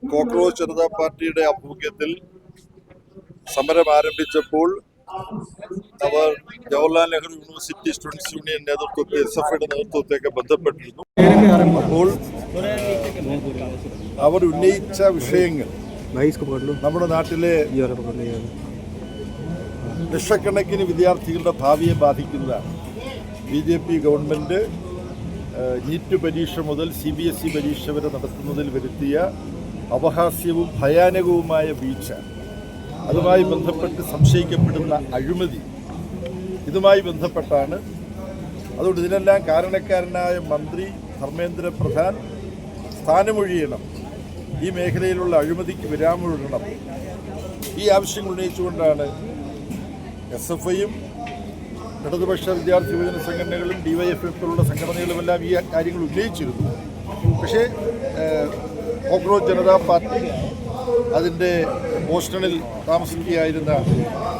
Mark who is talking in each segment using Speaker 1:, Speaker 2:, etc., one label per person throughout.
Speaker 1: Cockroach Janata പാർട്ടിയുടെ ആഭിമുഖ്യത്തിൽ സമരം ആരംഭിച്ചപ്പോൾ അവർ Jawaharlal Nehru University Students Union നേതൃത്വത്തെ SFIയുടെ നേതൃത്വത്തെയൊക്കെ ബന്ധപ്പെട്ടിരുന്നു. അപ്പോൾ അവർ ഉന്നയിച്ച വിഷയങ്ങൾ നമ്മുടെ നാട്ടിലെ ലക്ഷക്കണക്കിന് വിദ്യാർത്ഥികളുടെ ഭാവിയെ ബാധിക്കുന്നതാണ്. BJP ഗവൺമെൻറ് നീറ്റ് പരീക്ഷ മുതൽ CBSE പരീക്ഷ വരെ നടത്തുന്നതിൽ വരുത്തിയ അപഹാസ്യവും ഭയാനകവുമായ വീഴ്ച, അതുമായി ബന്ധപ്പെട്ട് സംശയിക്കപ്പെടുന്ന അഴിമതി, ഇതുമായി ബന്ധപ്പെട്ടാണ്. അതുകൊണ്ട് ഇതിനെല്ലാം കാരണക്കാരനായ മന്ത്രി ധർമ്മേന്ദ്ര പ്രധാൻ സ്ഥാനമൊഴിയണം, ഈ മേഖലയിലുള്ള അഴിമതിക്ക് വിരാമമിടണം, ഈ ആവശ്യങ്ങൾ ഉന്നയിച്ചുകൊണ്ടാണ് SFIയും ഇടതുപക്ഷ വിദ്യാർത്ഥി യുവജന സംഘടനകളും DYFI പോലുള്ള സംഘടനകളുമെല്ലാം ഈ കാര്യങ്ങൾ ഉന്നയിച്ചിരുന്നു. പക്ഷേ കോക്രോച്ച് ജനതാ പാർട്ടി അതിൻ്റെ ബോസ്റ്റണിൽ താമസിക്കുകയായിരുന്ന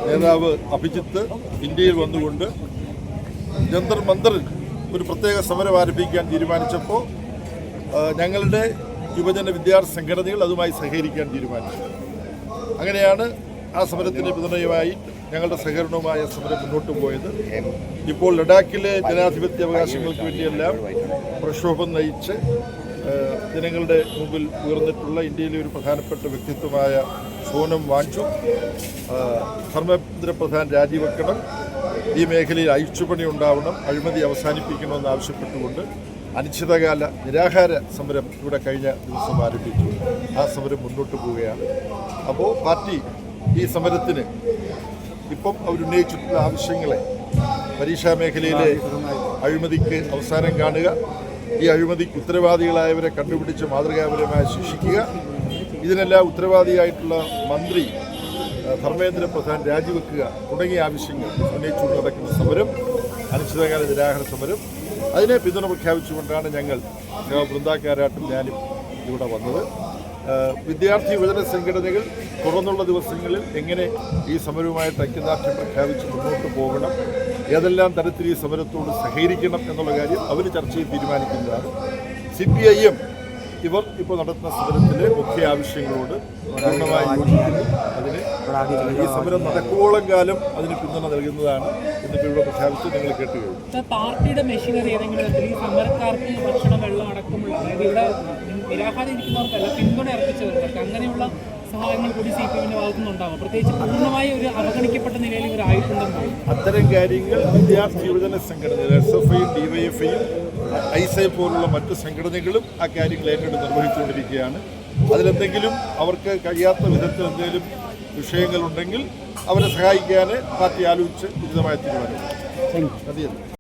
Speaker 1: നേതാവ് അഭിജിത്ത് ഇന്ത്യയിൽ വന്നുകൊണ്ട് ജന്തർ മന്ദറിൽ ഒരു പ്രത്യേക സമരം ആരംഭിക്കാൻ തീരുമാനിച്ചപ്പോൾ ഞങ്ങളുടെ യുവജന വിദ്യാർത്ഥി സംഘടനകൾ അതുമായി സഹകരിക്കാൻ തീരുമാനിച്ചു. അങ്ങനെയാണ് ആ സമരത്തിന് പിന്തുണയുമായി ഞങ്ങളുടെ സഹകരണവുമായ സമരം മുന്നോട്ട് പോയത്. ഇപ്പോൾ ലഡാക്കിലെ ജനാധിപത്യ അവകാശങ്ങൾക്ക് വേണ്ടിയെല്ലാം പ്രക്ഷോഭം നയിച്ച് ജനങ്ങളുടെ മുമ്പിൽ ഉയർന്നിട്ടുള്ള ഇന്ത്യയിലെ ഒരു പ്രധാനപ്പെട്ട വ്യക്തിത്വമായ സോനം വാങ്ചുക്, ധർമ്മേന്ദ്ര പ്രധാൻ രാജിവെക്കണം, ഈ മേഖലയിൽ അഴിച്ചുപണി ഉണ്ടാവണം, അഴിമതി അവസാനിപ്പിക്കണമെന്ന് ആവശ്യപ്പെട്ടുകൊണ്ട് അനിശ്ചിതകാല നിരാഹാര സമരം ഇവിടെ കഴിഞ്ഞ ദിവസം ആരംഭിച്ചു. ആ സമരം മുന്നോട്ട് പോവുകയാണ്. അപ്പോൾ പാർട്ടി ഈ സമരത്തിന് ഇപ്പം അവരുന്നയിച്ചിട്ടുള്ള ആവശ്യങ്ങളെ, പരീക്ഷാ മേഖലയിലെ അഴിമതിക്ക് അവസാനം കാണുക, ഈ അഴിമതിക്ക് ഉത്തരവാദികളായവരെ കണ്ടുപിടിച്ച് മാതൃകാപരമായി ശിക്ഷിക്കുക, ഇതിനെല്ലാം ഉത്തരവാദിയായിട്ടുള്ള മന്ത്രി ധർമ്മേന്ദ്ര പ്രധാൻ രാജിവെക്കുക തുടങ്ങിയ ആവശ്യങ്ങൾ ഉന്നയിച്ചുകൊണ്ട് നടക്കുന്ന സമരം, അനിശ്ചിതകാല നിരാഹാര സമരം, അതിനെ പിന്തുണ പ്രഖ്യാപിച്ചുകൊണ്ടാണ് ഞങ്ങൾ ബൃന്ദാക്കാരാട്ടും ഞാനും ഇവിടെ വന്നത്. വിദ്യാർത്ഥി യുവജന സംഘടനകൾ തുടർന്നുള്ള ദിവസങ്ങളിൽ എങ്ങനെ ഈ സമരവുമായിട്ട് ഐക്യദാർഢ്യം പ്രഖ്യാപിച്ച് മുന്നോട്ട് പോകണം, ഏതെല്ലാം തരത്തിൽ ഈ സമരത്തോട് സഹകരിക്കണം എന്നുള്ള കാര്യം അവർ ചർച്ചയിൽ തീരുമാനിക്കുന്നതാണ്. CPIM ഇവർ ഇപ്പോൾ നടത്തുന്ന സമരത്തിലെ മുഖ്യ ആവശ്യങ്ങളോട് പൂർണ്ണമായി യോജിക്കുന്നു. അതിന് ഈ സമരം നടക്കുവോളം കാലം അതിന് പിന്തുണ നൽകുന്നതാണ് എന്നിപ്പോൾ ഇവിടെ പ്രഖ്യാപിച്ച് നിങ്ങൾ കേട്ടുകഴിഞ്ഞു.
Speaker 2: പാർട്ടിയുടെ മെഷീനറി ഏതെങ്കിലും ഈ സമരക്കാർക്ക് ഭക്ഷണം, വെള്ളം അടക്കമുള്ള, അതായത് ഇവിടെ നിരാഹാരം ഇരിക്കുന്നവർക്കല്ല, പിന്തുണ അർപ്പിച്ചവർക്ക് അങ്ങനെയുള്ള സഹായങ്ങൾ കൂടി CPIന്റെ ഭാഗത്തുനിന്നുണ്ടാകും. പ്രത്യേകിച്ച് പൂർണ്ണമായി ഒരു അവഗണിക്കപ്പെട്ട നിലയിൽ ഇവരായിട്ടുണ്ടെന്ന്
Speaker 1: അത്തരം കാര്യങ്ങൾ വിദ്യാർത്ഥി യുവജന സംഘടനകൾ SFIയും DYFIയും ISI പോലുള്ള മറ്റ് സംഘടനകളും ആ കാര്യങ്ങൾ ഏറ്റെടുത്ത് നിർവഹിച്ചുകൊണ്ടിരിക്കുകയാണ്. അതിലെന്തെങ്കിലും അവർക്ക് കഴിയാത്ത വിധത്തിൽ എന്തെങ്കിലും വിഷയങ്ങളുണ്ടെങ്കിൽ അവരെ സഹായിക്കാൻ പാർട്ടി ആലോചിച്ച് ഉചിതമായ തീരുമാനം.